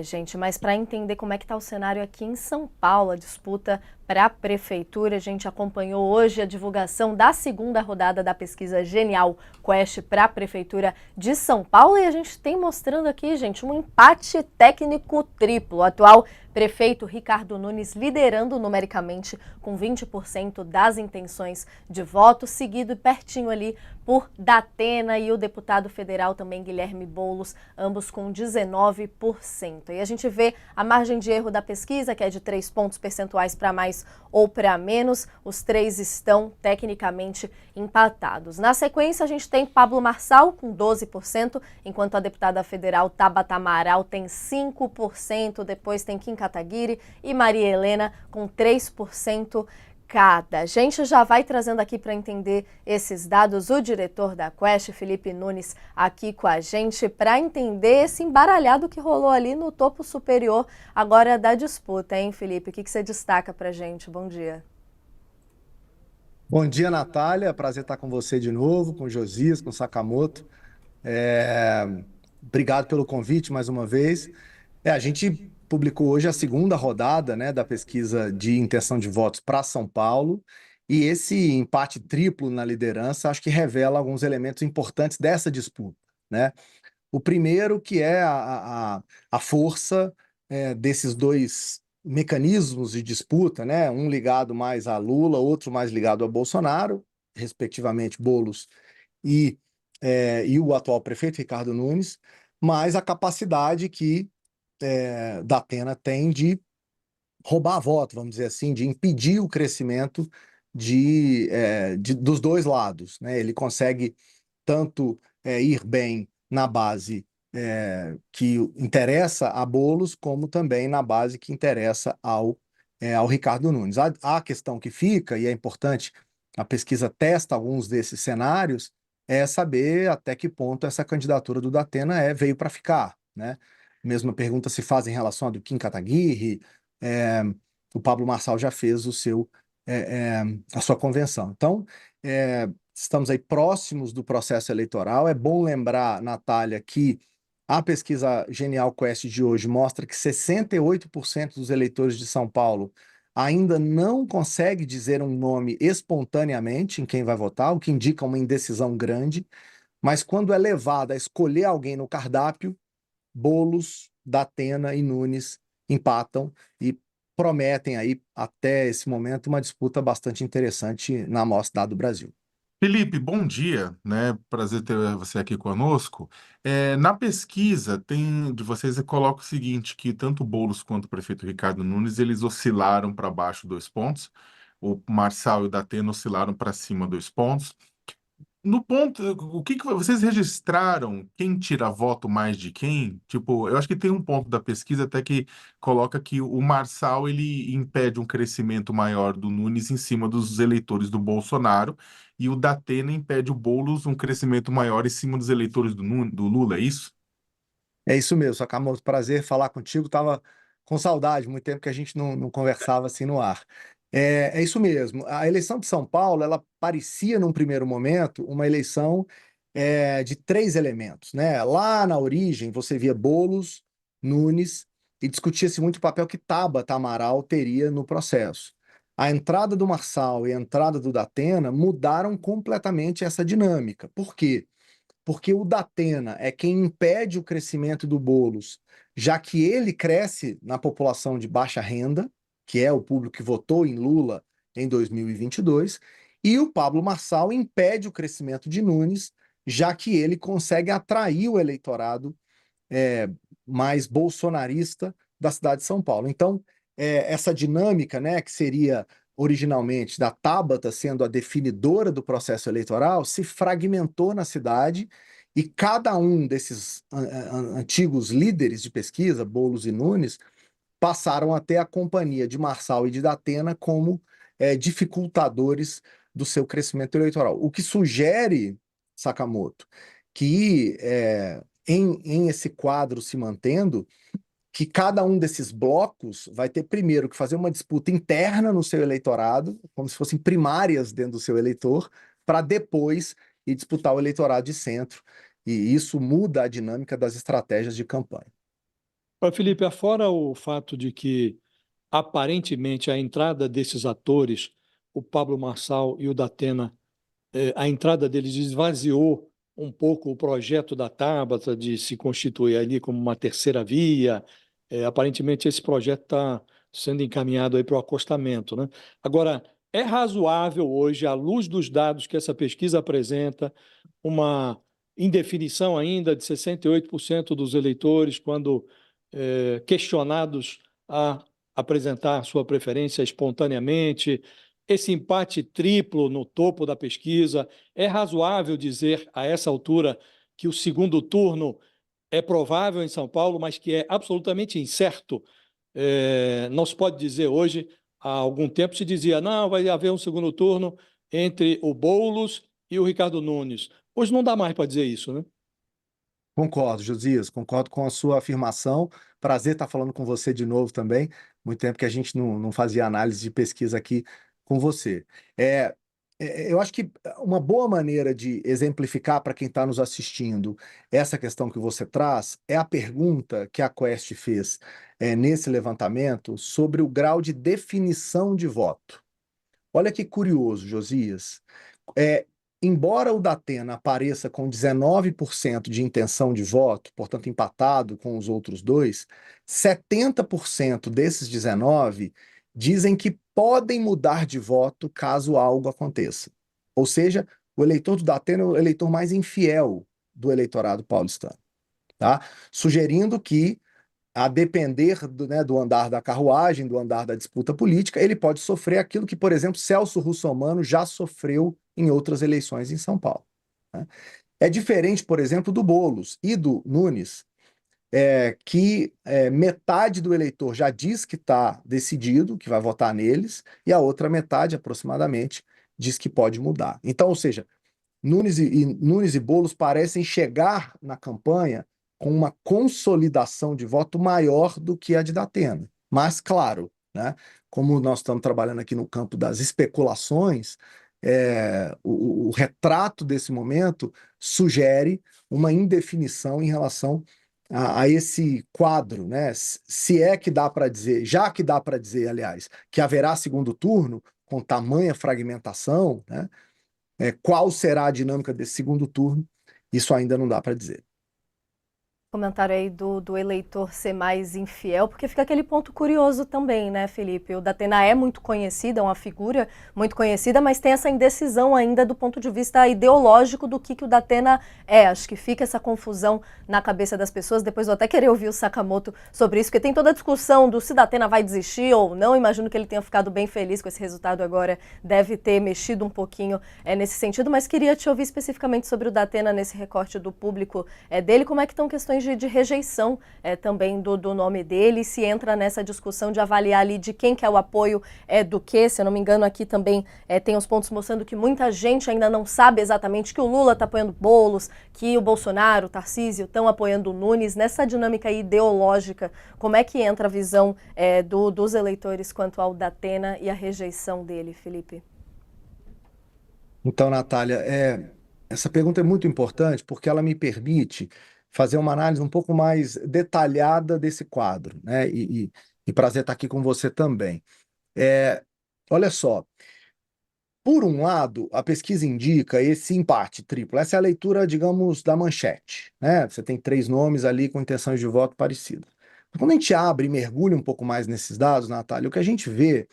Gente, mas para entender como é que está o cenário aqui em São Paulo, a disputa para a prefeitura, a gente acompanhou hoje a divulgação da segunda rodada da pesquisa Genial Quest para a prefeitura de São Paulo e a gente tem mostrando aqui, gente, um empate técnico triplo. O atual prefeito Ricardo Nunes liderando numericamente com 20% das intenções de voto, seguido pertinho ali por Datena e o deputado federal também Guilherme Boulos, ambos com 19%. E a gente vê a margem de erro da pesquisa, que é de 3 pontos percentuais para mais ou para menos. Os três estão tecnicamente empatados. Na sequência, a gente tem Pablo Marçal com 12%, enquanto a deputada federal Tabata Amaral tem 5%. Depois tem Kim Kataguiri e Maria Helena com 3% cada. A gente já vai trazendo aqui para entender esses dados o diretor da Quest, Felipe Nunes, aqui com a gente para entender esse embaralhado que rolou ali no topo superior agora da disputa, hein, Felipe? O que você destaca para a gente? Bom dia. Bom dia, Natália. Prazer estar com você de novo, com o Josias, com o Sakamoto. É, Obrigado pelo convite mais uma vez. A gente publicou hoje a segunda rodada, né, da pesquisa de intenção de votos para São Paulo, e esse empate triplo na liderança acho que revela alguns elementos importantes dessa disputa, né? O primeiro que é a força desses dois mecanismos de disputa, né? Um ligado mais a Lula, outro mais ligado a Bolsonaro, respectivamente Boulos e, e o atual prefeito Ricardo Nunes, mas a capacidade que Datena tem de roubar voto, vamos dizer assim, de impedir o crescimento dos dois lados, né? Ele consegue tanto ir bem na base que interessa a Boulos, como também na base que interessa ao Ricardo Nunes. A questão que fica, e é importante, a pesquisa testa alguns desses cenários, é saber até que ponto essa candidatura do Datena veio para ficar, né? Mesma pergunta se faz em relação a do Kim Kataguiri, é, o Pablo Marçal já fez a sua convenção. Então, estamos aí próximos do processo eleitoral. É bom lembrar, Natália, que a pesquisa Genial Quest de hoje mostra que 68% dos eleitores de São Paulo ainda não consegue dizer um nome espontaneamente em quem vai votar, o que indica uma indecisão grande, mas quando é levado a escolher alguém no cardápio, Boulos, Datena e Nunes empatam e prometem aí, até esse momento, uma disputa bastante interessante na Mostra Dado Brasil. Felipe, bom dia, né? Prazer ter você aqui conosco. Na pesquisa tem de vocês, eu coloco o seguinte, que tanto o Boulos quanto o prefeito Ricardo Nunes, eles oscilaram para baixo 2 pontos, o Marçal e o Datena oscilaram para cima 2 pontos. No ponto, o que que vocês registraram? Quem tira voto mais de quem? Tipo, eu acho que tem um ponto da pesquisa até que coloca que o Marçal ele impede um crescimento maior do Nunes em cima dos eleitores do Bolsonaro e o Datena impede o Boulos um crescimento maior em cima dos eleitores do Lula, é isso? É isso mesmo, Sakamoto, prazer falar contigo. Tava com saudade, muito tempo que a gente não conversava assim no ar. É isso mesmo. A eleição de São Paulo, ela parecia, num primeiro momento, uma eleição de três elementos, né? Lá na origem, você via Boulos, Nunes, e discutia-se muito o papel que Tabata Amaral teria no processo. A entrada do Marçal e a entrada do Datena mudaram completamente essa dinâmica. Por quê? Porque o Datena é quem impede o crescimento do Boulos, já que ele cresce na população de baixa renda, que é o público que votou em Lula em 2022, e o Pablo Marçal impede o crescimento de Nunes, já que ele consegue atrair o eleitorado é, mais bolsonarista da cidade de São Paulo. Então, essa dinâmica, né, que seria originalmente da Tabata sendo a definidora do processo eleitoral, se fragmentou na cidade e cada um desses antigos líderes de pesquisa, Boulos e Nunes, passaram a ter a companhia de Marçal e de Datena como dificultadores do seu crescimento eleitoral. O que sugere, Sakamoto, que em esse quadro se mantendo, que cada um desses blocos vai ter primeiro que fazer uma disputa interna no seu eleitorado, como se fossem primárias dentro do seu eleitor, para depois ir disputar o eleitorado de centro. E isso muda a dinâmica das estratégias de campanha. Olha, Felipe, afora o fato de que, aparentemente, a entrada desses atores, o Pablo Marçal e o Datena, a entrada deles esvaziou um pouco o projeto da Tabata de se constituir ali como uma terceira via. Aparentemente, esse projeto está sendo encaminhado aí para o acostamento, né? Agora, é razoável hoje, à luz dos dados que essa pesquisa apresenta, uma indefinição ainda de 68% dos eleitores, quando questionados a apresentar sua preferência espontaneamente, esse empate triplo no topo da pesquisa. É razoável dizer, a essa altura, que o segundo turno é provável em São Paulo, mas que é absolutamente incerto. Não se pode dizer hoje, há algum tempo se dizia, não, vai haver um segundo turno entre o Boulos e o Ricardo Nunes. Hoje não dá mais para dizer isso, né? Concordo, Josias, concordo com a sua afirmação. Prazer estar falando com você de novo também. Muito tempo que a gente não fazia análise de pesquisa aqui com você. Eu acho que uma boa maneira de exemplificar para quem está nos assistindo essa questão que você traz é a pergunta que a Quest fez nesse levantamento sobre o grau de definição de voto. Olha que curioso, Josias. É, embora o Datena apareça com 19% de intenção de voto, portanto empatado com os outros dois, 70% desses 19 dizem que podem mudar de voto caso algo aconteça. Ou seja, o eleitor do Datena é o eleitor mais infiel do eleitorado paulistano, tá? Sugerindo que a depender do andar da carruagem, do andar da disputa política, ele pode sofrer aquilo que, por exemplo, Celso Russomano já sofreu em outras eleições em São Paulo, né? É diferente, por exemplo, do Boulos e do Nunes, que metade do eleitor já diz que está decidido, que vai votar neles, e a outra metade, aproximadamente, diz que pode mudar. Então, ou seja, Nunes e Boulos parecem chegar na campanha com uma consolidação de voto maior do que a de Datena. Mas, claro, né, como nós estamos trabalhando aqui no campo das especulações, o retrato desse momento sugere uma indefinição em relação a esse quadro, né? Se é que dá para dizer, já que dá para dizer, aliás, que haverá segundo turno com tamanha fragmentação, né? Qual será a dinâmica desse segundo turno? Isso ainda não dá para dizer. Comentário aí do eleitor ser mais infiel, porque fica aquele ponto curioso também, né, Felipe? O Datena é muito conhecido, é uma figura muito conhecida, mas tem essa indecisão ainda do ponto de vista ideológico do que o Datena é. Acho que fica essa confusão na cabeça das pessoas. Depois vou até querer ouvir o Sakamoto sobre isso, porque tem toda a discussão do se Datena vai desistir ou não. Imagino que ele tenha ficado bem feliz com esse resultado agora, deve ter mexido um pouquinho nesse sentido, mas queria te ouvir especificamente sobre o Datena nesse recorte do público dele. Como é que estão questões de rejeição também do nome dele, se entra nessa discussão de avaliar ali de quem que é o apoio do que, se eu não me engano aqui também tem os pontos mostrando que muita gente ainda não sabe exatamente que o Lula está apoiando Boulos, que o Bolsonaro, o Tarcísio estão apoiando o Nunes. Nessa dinâmica ideológica, como é que entra a visão dos eleitores quanto ao Datena e a rejeição dele, Felipe? Então, Natália, essa pergunta é muito importante porque ela me permite fazer uma análise um pouco mais detalhada desse quadro, né? E prazer estar aqui com você também. Olha só, por um lado, a pesquisa indica esse empate triplo. Essa é a leitura, digamos, da manchete, né? Você tem 3 nomes ali com intenções de voto parecidas. Quando a gente abre e mergulha um pouco mais nesses dados, Natália, o que a gente vê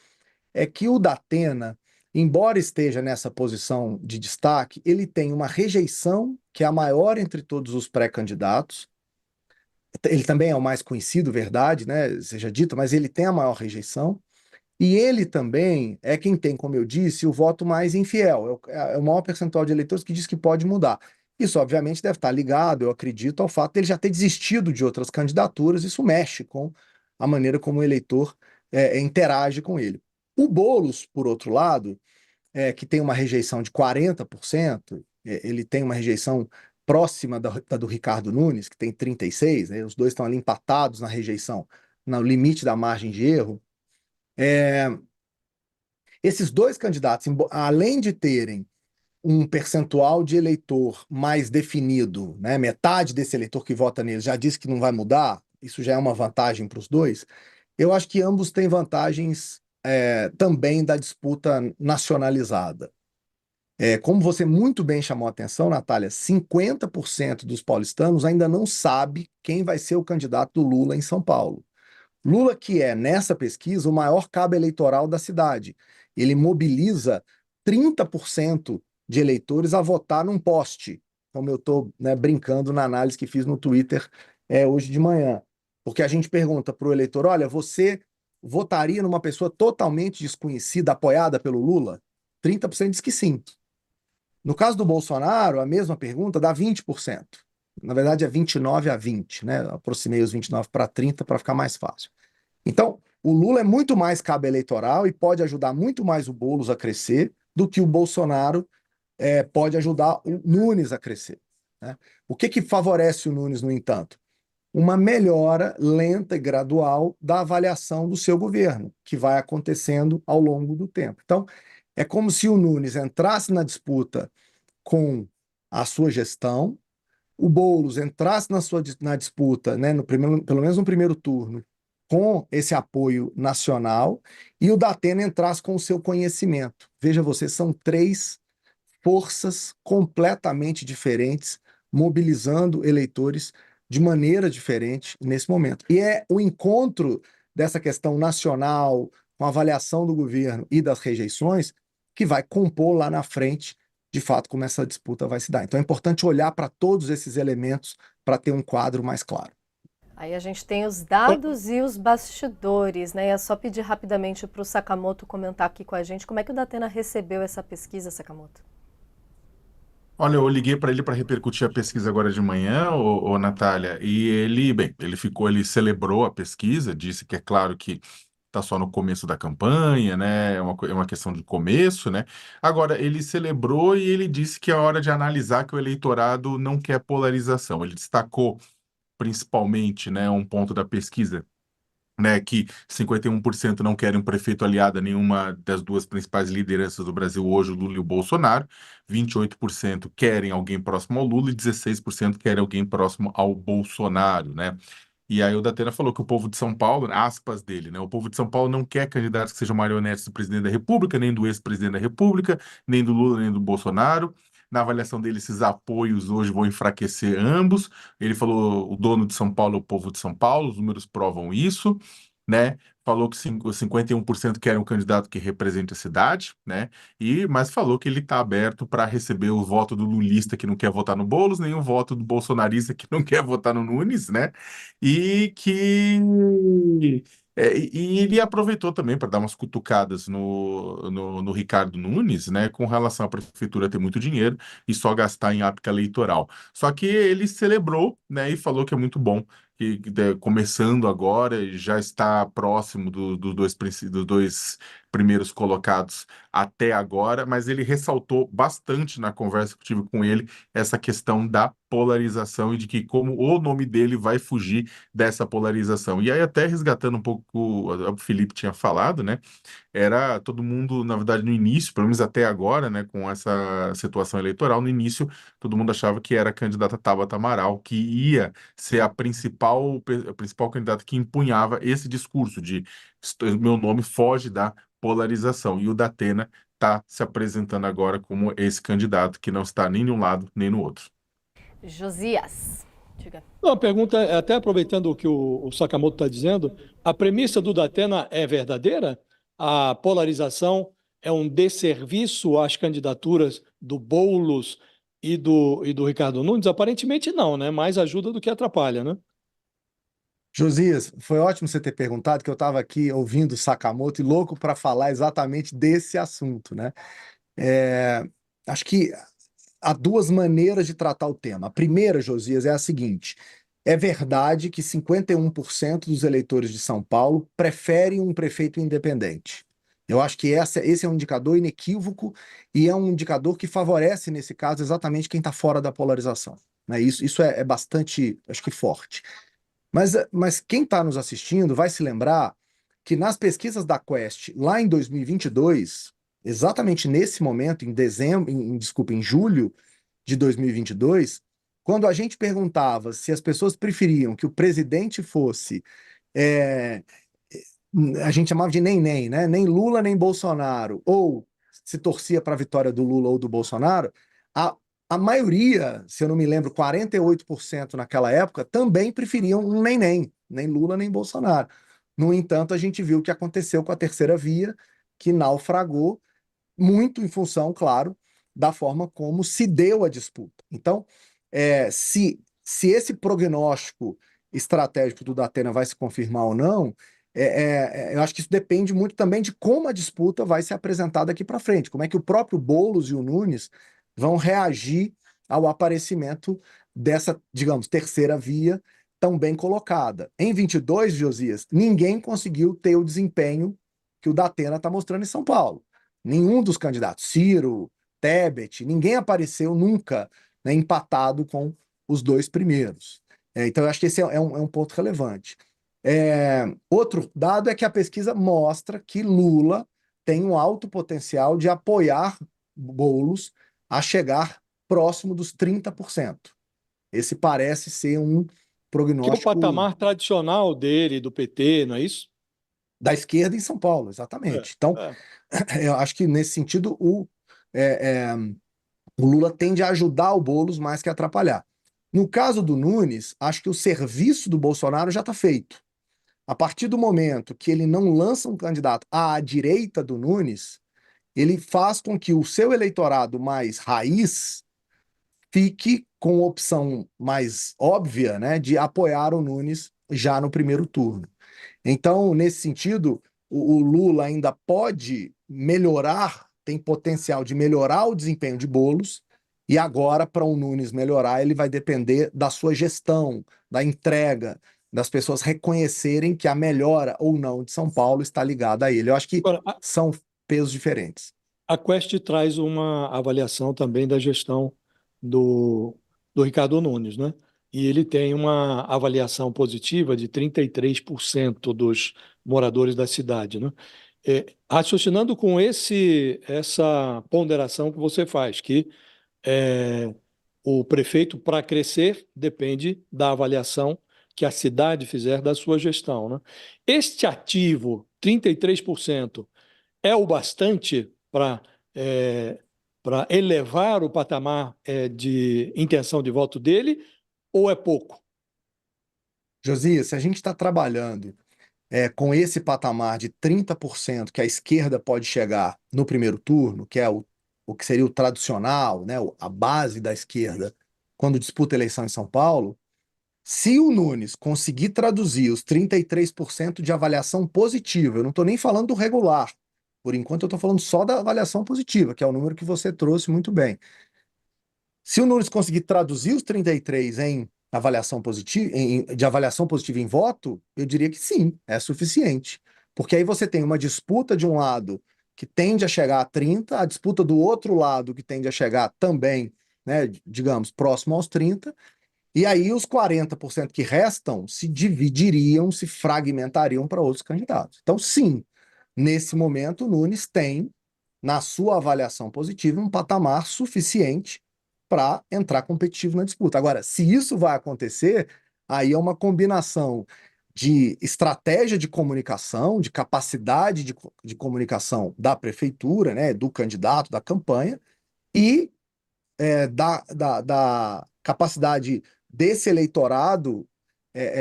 é que o Datena, embora esteja nessa posição de destaque, ele tem uma rejeição que é a maior entre todos os pré-candidatos. Ele também é o mais conhecido, verdade, né? Seja dito, mas ele tem a maior rejeição. E ele também é quem tem, como eu disse, o voto mais infiel. É o maior percentual de eleitores que diz que pode mudar. Isso, obviamente, deve estar ligado, eu acredito, ao fato de ele já ter desistido de outras candidaturas. Isso mexe com a maneira como o eleitor interage com ele. O Boulos, por outro lado, que tem uma rejeição de 40%, ele tem uma rejeição próxima da do Ricardo Nunes, que tem 36%, né? Os dois estão ali empatados na rejeição, no limite da margem de erro. Esses dois candidatos, além de terem um percentual de eleitor mais definido, né? Metade desse eleitor que vota neles já disse que não vai mudar, isso já é uma vantagem para os dois. Eu acho que ambos têm vantagens também da disputa nacionalizada. Como você muito bem chamou a atenção, Natália, 50% dos paulistanos ainda não sabe quem vai ser o candidato do Lula em São Paulo. Lula, que é, nessa pesquisa, o maior cabo eleitoral da cidade. Ele mobiliza 30% de eleitores a votar num poste, como eu estou, né, brincando na análise que fiz no Twitter hoje de manhã. Porque a gente pergunta para o eleitor, olha, você votaria numa pessoa totalmente desconhecida, apoiada pelo Lula? 30% diz que sim. No caso do Bolsonaro, a mesma pergunta dá 20%. Na verdade, é 29-20, né? Aproximei os 29 para 30 para ficar mais fácil. Então, o Lula é muito mais cabo eleitoral e pode ajudar muito mais o Boulos a crescer do que o Bolsonaro pode ajudar o Nunes a crescer, né? O que favorece o Nunes, no entanto? Uma melhora lenta e gradual da avaliação do seu governo, que vai acontecendo ao longo do tempo. Então, é como se o Nunes entrasse na disputa com a sua gestão, o Boulos entrasse na disputa, né, pelo menos no primeiro turno, com esse apoio nacional, e o Datena entrasse com o seu conhecimento. Veja você, são três forças completamente diferentes, mobilizando eleitores de maneira diferente nesse momento. E é o encontro dessa questão nacional, com a avaliação do governo e das rejeições, que vai compor lá na frente, de fato, como essa disputa vai se dar. Então é importante olhar para todos esses elementos para ter um quadro mais claro. Aí a gente tem os dados e os bastidores, né? É só pedir rapidamente para o Sakamoto comentar aqui com a gente como é que o Datena recebeu essa pesquisa, Sakamoto. Olha, eu liguei para ele para repercutir a pesquisa agora de manhã, Natália, e ele celebrou a pesquisa, disse que é claro que está só no começo da campanha, né? É uma questão de começo, né? Agora, ele celebrou e ele disse que é hora de analisar que o eleitorado não quer polarização. Ele destacou principalmente, né, um ponto da pesquisa, né, que 51% não querem um prefeito aliado a nenhuma das duas principais lideranças do Brasil hoje, o Lula e o Bolsonaro, 28% querem alguém próximo ao Lula e 16% querem alguém próximo ao Bolsonaro, né? E aí o Datena falou que o povo de São Paulo, aspas dele, né? O povo de São Paulo não quer candidatos que sejam marionetes do presidente da República, nem do ex-presidente da República, nem do Lula, nem do Bolsonaro. Na avaliação dele, esses apoios hoje vão enfraquecer ambos. Ele falou, o dono de São Paulo é o povo de São Paulo, os números provam isso, né? Falou que 51% querem um candidato que represente a cidade, né? Mas falou que ele está aberto para receber o voto do lulista que não quer votar no Boulos, nem o voto do bolsonarista que não quer votar no Nunes, né? E que e ele aproveitou também para dar umas cutucadas no Ricardo Nunes, né, com relação à prefeitura ter muito dinheiro e só gastar em época eleitoral. Só que ele celebrou, né, e falou que é muito bom que começando agora já está próximo dos dois primeiros colocados até agora, mas ele ressaltou bastante na conversa que eu tive com ele essa questão da polarização e de que como o nome dele vai fugir dessa polarização. E aí até resgatando um pouco o Felipe tinha falado, né? Era todo mundo, na verdade, no início, pelo menos até agora, né, com essa situação eleitoral, no início todo mundo achava que era a candidata Tabata Amaral, que ia ser a principal candidata que empunhava esse discurso de meu nome foge da polarização. E o Datena está se apresentando agora como esse candidato que não está nem de um lado nem no outro. Josias, diga. Uma pergunta, até aproveitando o que o Sakamoto está dizendo, a premissa do Datena é verdadeira? A polarização é um desserviço às candidaturas do Boulos e do Ricardo Nunes? Aparentemente não, né? Mais ajuda do que atrapalha, né? Josias, foi ótimo você ter perguntado, que eu estava aqui ouvindo o Sakamoto e louco para falar exatamente desse assunto, né? Acho que há duas maneiras de tratar o tema. A primeira, Josias, é a seguinte: é verdade que 51% dos eleitores de São Paulo preferem um prefeito independente. Eu acho que esse é um indicador inequívoco e é um indicador que favorece, nesse caso, exatamente quem está fora da polarização, né? Isso é bastante, acho que, forte. Mas quem está nos assistindo vai se lembrar que nas pesquisas da Quest, lá em 2022, exatamente nesse momento, em julho de 2022, quando a gente perguntava se as pessoas preferiam que o presidente fosse, é, a gente chamava de nem, né? Nem Lula nem Bolsonaro, ou se torcia para a vitória do Lula ou do Bolsonaro, a maioria, se eu não me lembro, 48% naquela época, também preferiam um nem Lula nem Bolsonaro. No entanto, a gente viu o que aconteceu com a terceira via, que naufragou, muito em função, claro, da forma como se deu a disputa. Então, se esse prognóstico estratégico do Datena vai se confirmar ou não, eu acho que isso depende muito também de como a disputa vai se apresentar daqui para frente, como é que o próprio Boulos e o Nunes vão reagir ao aparecimento dessa, digamos, terceira via tão bem colocada. Em 22, Josias, ninguém conseguiu ter o desempenho que o Datena está mostrando em São Paulo. Nenhum dos candidatos, Ciro, Tebet, ninguém apareceu nunca, né, empatado com os dois primeiros. Então, eu acho que esse é um ponto relevante. Outro dado é que a pesquisa mostra que Lula tem um alto potencial de apoiar Boulos a chegar próximo dos 30%. Esse parece ser um Que é o prognóstico patamar tradicional dele, do PT, não é isso? da esquerda em São Paulo, exatamente. Então, eu acho que nesse sentido o Lula tende a ajudar o Boulos mais que atrapalhar. No caso do Nunes, acho que o serviço do Bolsonaro já está feito. A partir do momento que ele não lança um candidato à direita do Nunes, ele faz com que o seu eleitorado mais raiz fique com a opção mais óbvia, né, de apoiar o Nunes já no primeiro turno. Então, nesse sentido, o Lula ainda pode melhorar, tem potencial de melhorar o desempenho de Boulos, e agora, para o Nunes melhorar, ele vai depender da sua gestão, da entrega, das pessoas reconhecerem que a melhora ou não de São Paulo está ligada a ele. Eu acho que Agora, são pesos diferentes. a Quest traz uma avaliação também da gestão do Ricardo Nunes, né? E ele tem uma avaliação positiva de 33% dos moradores da cidade, né? Raciocinando com essa ponderação que você faz, que o prefeito, para crescer, depende da avaliação que a cidade fizer da sua gestão, né? Este ativo, 33%, é o bastante para elevar o patamar de intenção de voto dele, ou é pouco? Josias, se a gente está trabalhando com esse patamar de 30% que a esquerda pode chegar no primeiro turno, que é o que seria o tradicional, né, a base da esquerda, quando disputa a eleição em São Paulo, se o Nunes conseguir traduzir os 33% de avaliação positiva, eu não estou nem falando do regular, por enquanto eu estou falando só da avaliação positiva, que é o número que você trouxe muito bem. Se o Nunes conseguir traduzir os 33 em avaliação positiva, de avaliação positiva em voto, eu diria que sim, é suficiente. Porque aí você tem uma disputa de um lado que tende a chegar a 30, a disputa do outro lado que tende a chegar também, né, digamos, próximo aos 30, e aí os 40% que restam se dividiriam, se fragmentariam para outros candidatos. Então, sim, nesse momento, o Nunes tem, na sua avaliação positiva, um patamar suficiente para entrar competitivo na disputa. Agora, se isso vai acontecer, aí é uma combinação de estratégia de comunicação, de capacidade de comunicação da prefeitura, né, do candidato, da campanha, e da capacidade desse eleitorado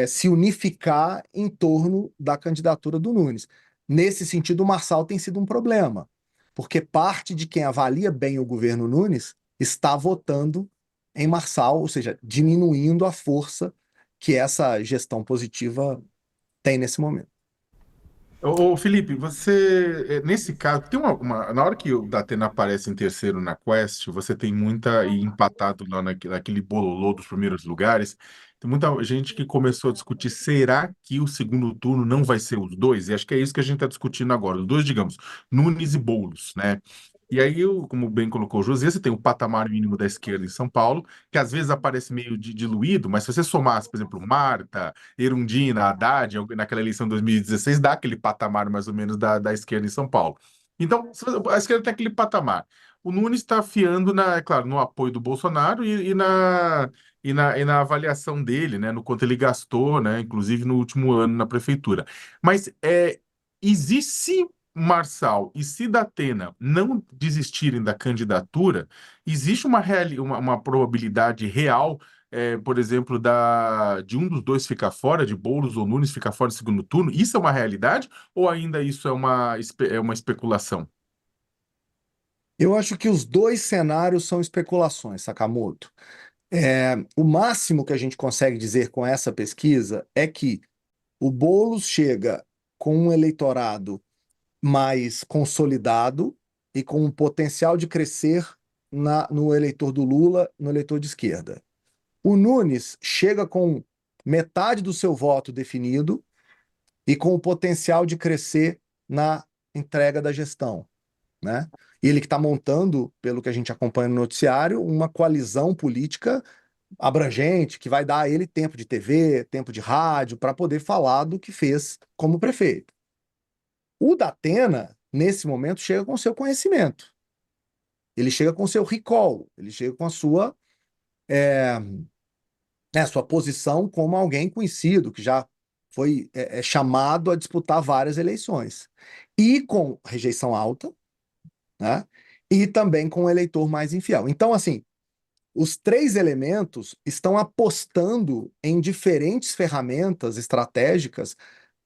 se unificar em torno da candidatura do Nunes. Nesse sentido, o Marçal tem sido um problema, porque parte de quem avalia bem o governo Nunes está votando em Marçal, ou seja, diminuindo a força que essa gestão positiva tem nesse momento. Ô, Felipe, você, nesse caso, tem na hora que o Datena aparece em terceiro na Quest, você tem muita, e empatado lá naquele bololô dos primeiros lugares, tem muita gente que começou a discutir, será que o segundo turno não vai ser os dois? E acho que é isso que a gente está discutindo agora, os dois, digamos, Nunes e Boulos, né? E aí, como bem colocou o José, você tem o patamar mínimo da esquerda em São Paulo, que às vezes aparece meio diluído, mas se você somasse, por exemplo, Marta, Erundina, Haddad, naquela eleição de 2016, dá aquele patamar mais ou menos da esquerda em São Paulo. Então, a esquerda tem aquele patamar. o Nunes está afiando, é claro, no apoio do Bolsonaro e na avaliação dele, né, no quanto ele gastou, né, inclusive no último ano na prefeitura. Mas existe, se Marçal e se Datena não desistirem da candidatura, existe uma probabilidade real, por exemplo, de um dos dois ficar fora, de Boulos ou Nunes ficar fora do segundo turno? Isso é uma realidade ou ainda isso é uma especulação? Eu acho que os dois cenários são especulações, Sakamoto. O máximo que a gente consegue dizer com essa pesquisa é que o Boulos chega com um eleitorado mais consolidado e com um potencial de crescer no eleitor do Lula, no eleitor de esquerda. O Nunes chega com metade do seu voto definido e com o potencial de crescer na entrega da gestão, né? E ele que está montando, pelo que a gente acompanha no noticiário, uma coalizão política abrangente que vai dar a ele tempo de TV, tempo de rádio, para poder falar do que fez como prefeito. O Datena, nesse momento, chega com seu conhecimento. Ele chega com seu recall, ele chega com a sua posição como alguém conhecido, que já foi chamado a disputar várias eleições. E com rejeição alta, né? E também com um eleitor mais infiel. Então, assim, os três elementos estão apostando em diferentes ferramentas estratégicas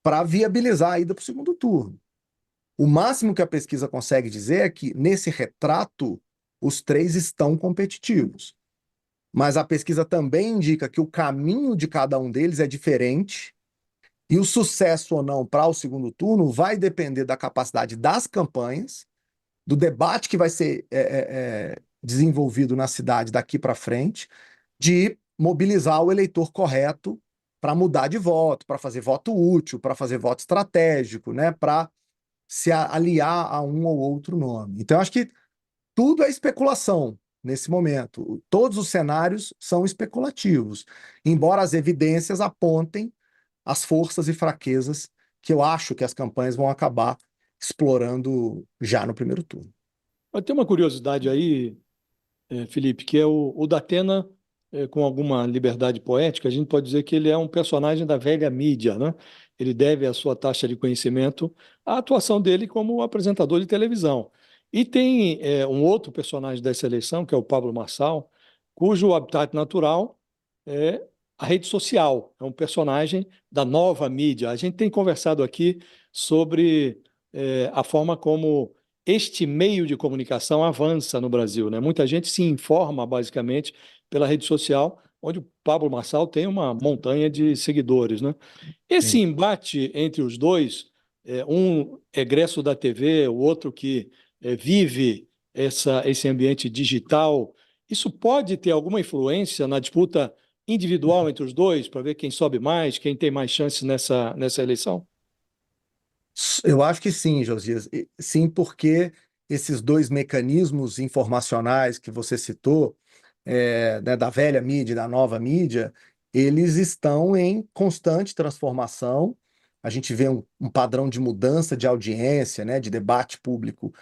para viabilizar a ida para o segundo turno. O máximo que a pesquisa consegue dizer é que, nesse retrato, os três estão competitivos. Mas a pesquisa também indica que o caminho de cada um deles é diferente e o sucesso ou não para o segundo turno vai depender da capacidade das campanhas, do debate que vai ser desenvolvido na cidade daqui para frente, de mobilizar o eleitor correto para mudar de voto, para fazer voto útil, para fazer voto estratégico, né, para se aliar a um ou outro nome. Então, eu acho que tudo é especulação nesse momento. Todos os cenários são especulativos, embora as evidências apontem as forças e fraquezas que eu acho que as campanhas vão acabar explorando já no primeiro turno. Mas tem uma curiosidade aí, Felipe, que é o Datena, com alguma liberdade poética, a gente pode dizer que ele é um personagem da velha mídia, né? Ele deve a sua taxa de conhecimento à atuação dele como apresentador de televisão. E tem um outro personagem dessa eleição, que é o Pablo Marçal, cujo habitat natural é a rede social, é um personagem da nova mídia. A gente tem conversado aqui sobre a forma como este meio de comunicação avança no Brasil, né? Muita gente se informa basicamente pela rede social, onde o Pablo Marçal tem uma montanha de seguidores, né? Esse Sim. embate entre os dois, um egresso da TV, o outro que vive esse ambiente digital, isso pode ter alguma influência na disputa individual entre os dois, para ver quem sobe mais, quem tem mais chances nessa eleição? Eu acho que sim, Josias. Sim, porque esses dois mecanismos informacionais que você citou, né, da velha mídia e da nova mídia, eles estão em constante transformação. A gente vê um padrão de mudança de audiência, né, de debate público,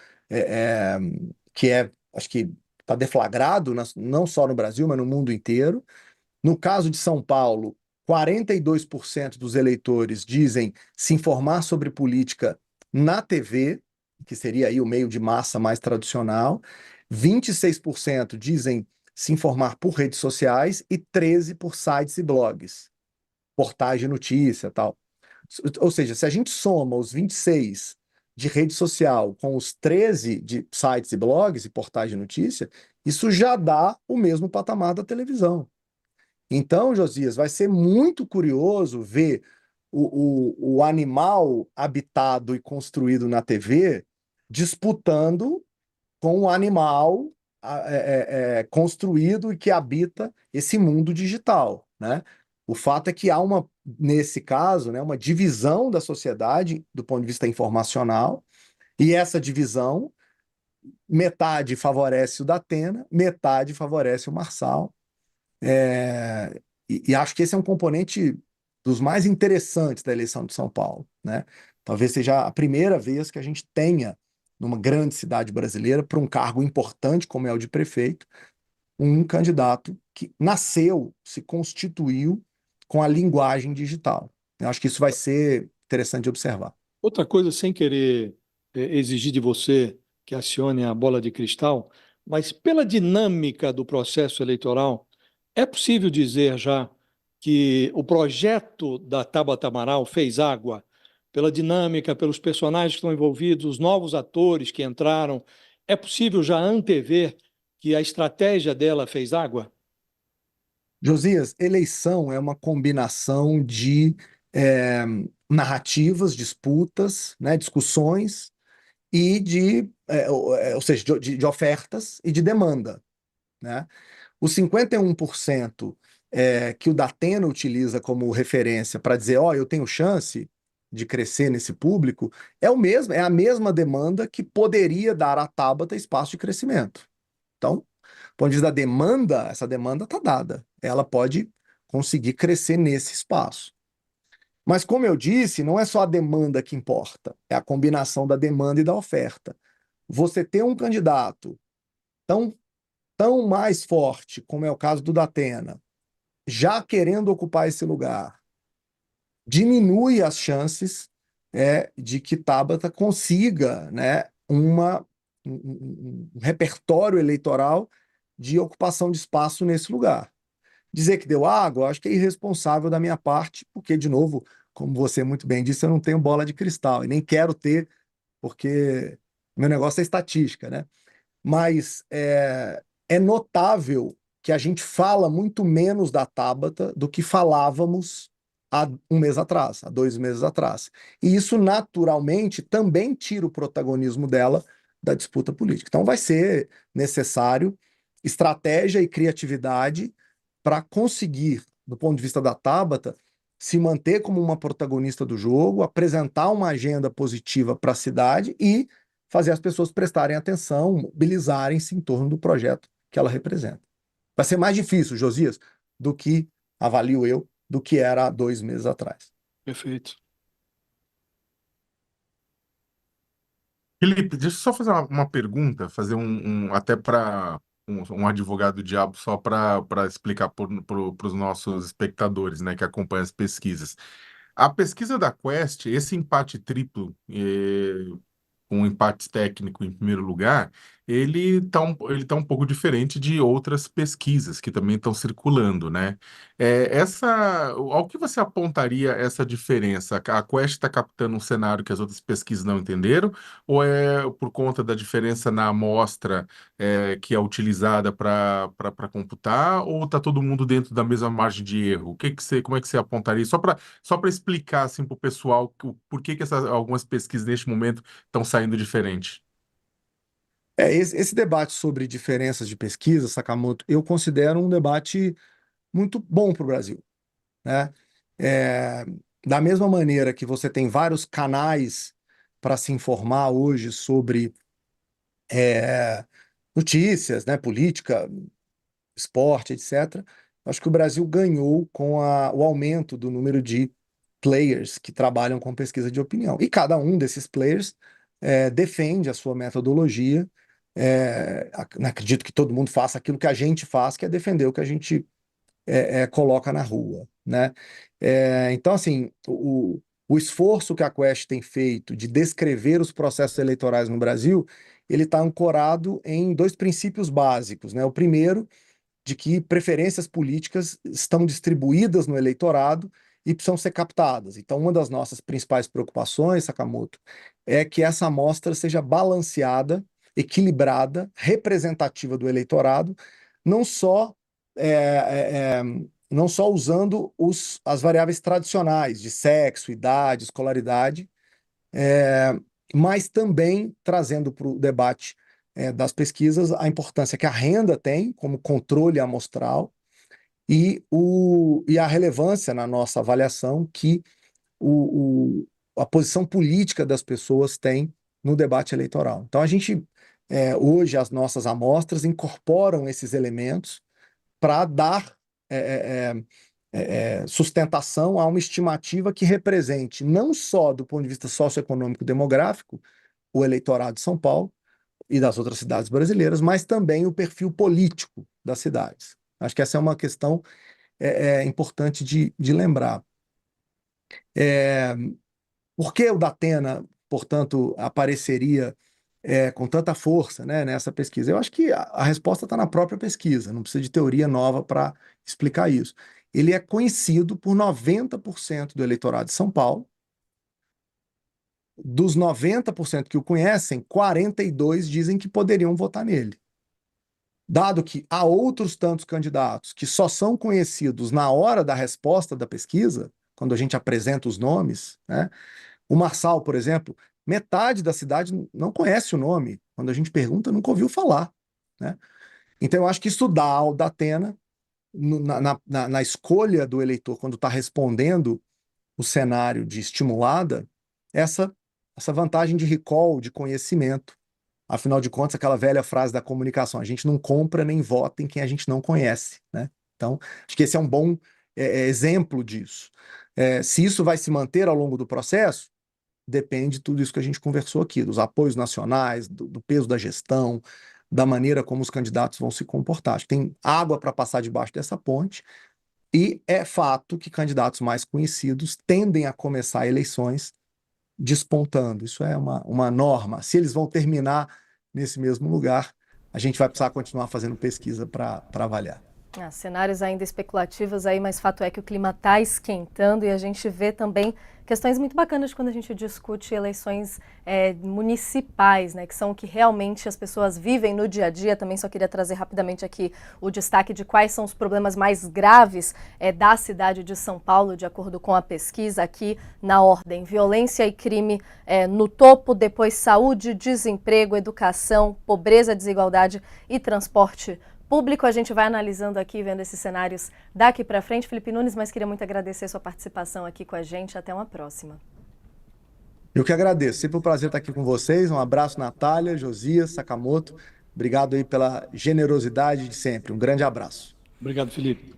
que acho que está deflagrado, não só no Brasil, mas no mundo inteiro. No caso de São Paulo, 42% dos eleitores dizem se informar sobre política na TV, que seria aí o meio de massa mais tradicional, 26% dizem se informar por redes sociais e 13% por sites e blogs, portais de notícia e tal. Ou seja, se a gente soma os 26 de rede social com os 13 de sites e blogs e portais de notícia, isso já dá o mesmo patamar da televisão. Então, Josias, vai ser muito curioso ver o animal habitado e construído na TV disputando com o animal construído e que habita esse mundo digital, né? O fato é que há nesse caso, né, uma divisão da sociedade do ponto de vista informacional, e essa divisão, metade favorece o Datena, metade favorece o Marçal. E acho que esse é um componente dos mais interessantes da eleição de São Paulo, né? Talvez seja a primeira vez que a gente tenha numa grande cidade brasileira, para um cargo importante como é o de prefeito, um candidato que nasceu, se constituiu com a linguagem digital. Eu acho que isso vai ser interessante de observar. Outra coisa, sem querer exigir de você que acione a bola de cristal, mas pela dinâmica do processo eleitoral, é possível dizer já que o projeto da Tabata Amaral fez água pela dinâmica, pelos personagens que estão envolvidos, os novos atores que entraram. É possível já antever que a estratégia dela fez água? Josias, eleição é uma combinação de é, narrativas, disputas, né, discussões e ou seja, de ofertas e de demanda, né? Os 51% que o Datena utiliza como referência para dizer, ó, eu tenho chance de crescer nesse público, é a mesma demanda que poderia dar à Tabata espaço de crescimento. Então, do ponto de vista da demanda, essa demanda está dada. Ela pode conseguir crescer nesse espaço. Mas, como eu disse, não é só a demanda que importa, é a combinação da demanda e da oferta. Você ter um candidato tão, tão mais forte, como é o caso do Datena, já querendo ocupar esse lugar, diminui as chances de que Tabata consiga, né, um repertório eleitoral de ocupação de espaço nesse lugar. Dizer que deu água, acho que é irresponsável da minha parte, porque, de novo, como você muito bem disse, eu não tenho bola de cristal e nem quero ter, porque meu negócio é estatística, né? Mas é notável que a gente fala muito menos da Tabata do que falávamos há um mês atrás, há 2 meses atrás. E isso, naturalmente, também tira o protagonismo dela da disputa política. Então, vai ser necessário estratégia e criatividade para conseguir, do ponto de vista da Tabata, se manter como uma protagonista do jogo, apresentar uma agenda positiva para a cidade e fazer as pessoas prestarem atenção, mobilizarem-se em torno do projeto que ela representa. Vai ser mais difícil, Josias, do que, avalio eu, do que era há 2 meses atrás. Perfeito. Felipe, deixa eu só fazer uma pergunta, fazer até para um advogado diabo só para explicar para os nossos espectadores, né, que acompanham as pesquisas. A pesquisa da Quest, esse empate triplo, com empate técnico em primeiro lugar, ele tá um pouco diferente de outras pesquisas que também estão circulando, né? Ao que você apontaria essa diferença? A Quest está captando um cenário que as outras pesquisas não entenderam, ou é por conta da diferença na amostra que é utilizada para computar, ou está todo mundo dentro da mesma margem de erro? Como é que você apontaria? Só para explicar assim, para o pessoal por que algumas pesquisas neste momento estão saindo diferente. Esse debate sobre diferenças de pesquisa, Sakamoto, eu considero um debate muito bom para o Brasil, né? É, da mesma maneira que você tem vários canais para se informar hoje sobre é, notícias, né, política, esporte, etc. Acho que o Brasil ganhou com o aumento do número de players que trabalham com pesquisa de opinião. E cada um desses players defende a sua metodologia. Não acredito que todo mundo faça aquilo que a gente faz, que é defender o que a gente coloca na rua, né? Então, assim, o esforço que a Quest tem feito de descrever os processos eleitorais no Brasil, ele está ancorado em dois princípios básicos, né? O primeiro, de que preferências políticas estão distribuídas no eleitorado e precisam ser captadas. Então, uma das nossas principais preocupações, Sakamoto, é que essa amostra seja balanceada, equilibrada, representativa do eleitorado, não só é, é, é, não só usando as variáveis tradicionais de sexo, idade, escolaridade, é, mas também trazendo para o debate das pesquisas a importância que a renda tem como controle amostral e a relevância na nossa avaliação que a posição política das pessoas tem no debate eleitoral. Então, hoje, as nossas amostras incorporam esses elementos para dar sustentação a uma estimativa que represente, não só do ponto de vista socioeconômico demográfico, o eleitorado de São Paulo e das outras cidades brasileiras, mas também o perfil político das cidades. Acho que essa é uma questão importante de lembrar. Por que o Datena, portanto, apareceria com tanta força, né, nessa pesquisa? Eu acho que a resposta está na própria pesquisa, não precisa de teoria nova para explicar isso. Ele é conhecido por 90% do eleitorado de São Paulo. Dos 90% que o conhecem, 42% dizem que poderiam votar nele. Dado que há outros tantos candidatos que só são conhecidos na hora da resposta da pesquisa, quando a gente apresenta os nomes, né? O Marçal, por exemplo, metade da cidade não conhece o nome. Quando a gente pergunta, nunca ouviu falar, né? Então, eu acho que isso dá ao Datena, na escolha do eleitor, quando está respondendo o cenário de estimulada, essa vantagem de recall, de conhecimento. Afinal de contas, aquela velha frase da comunicação, a gente não compra nem vota em quem a gente não conhece, né? Então, acho que esse é um bom exemplo disso. Se isso vai se manter ao longo do processo, depende de tudo isso que a gente conversou aqui, dos apoios nacionais, do peso da gestão, da maneira como os candidatos vão se comportar. Acho que tem água para passar debaixo dessa ponte, e é fato que candidatos mais conhecidos tendem a começar eleições despontando. Isso é uma norma. Se eles vão terminar nesse mesmo lugar, a gente vai precisar continuar fazendo pesquisa para avaliar. Cenários ainda especulativos aí, mas fato é que o clima está esquentando e a gente vê também questões muito bacanas quando a gente discute eleições municipais, né, que são o que realmente as pessoas vivem no dia a dia. Também só queria trazer rapidamente aqui o destaque de quais são os problemas mais graves da cidade de São Paulo, de acordo com a pesquisa aqui na ordem: violência e crime no topo, depois saúde, desemprego, educação, pobreza, desigualdade e transporte público. A gente vai analisando aqui, vendo esses cenários daqui para frente. Felipe Nunes, mas queria muito agradecer sua participação aqui com a gente. Até uma próxima. Eu que agradeço. Sempre um prazer estar aqui com vocês. Um abraço, Natália, Josias, Sakamoto. Obrigado aí pela generosidade de sempre. Um grande abraço. Obrigado, Felipe.